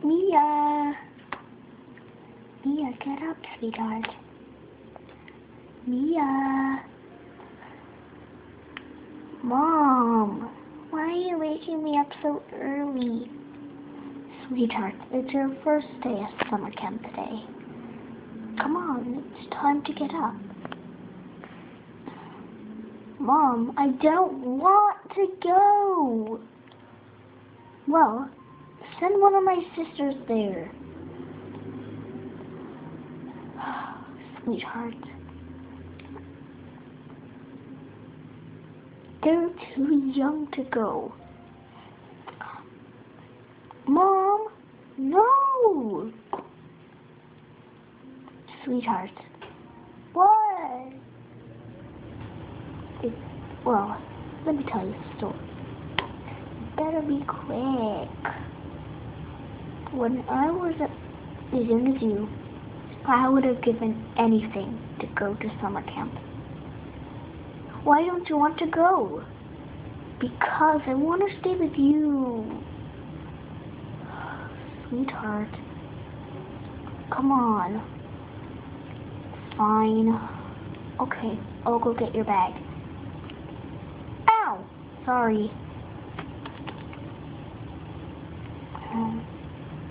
Mia! Mia, get up, sweetheart. Mia! Mom! Why are you waking me up so early? Sweetheart, it's your first day of summer camp today. Come on, it's time to get up. Mom, I don't want to go. Well, send one of my sisters there. Sweetheart. They're too young to go. Mom, no! Sweetheart. What? Well, let me tell you a story. Better be quick. When I was as young as you, I would have given anything to go to summer camp. Why don't you want to go? Because I want to stay with you. Sweetheart. Come on. Fine. Okay, I'll go get your bag. Ow! Sorry.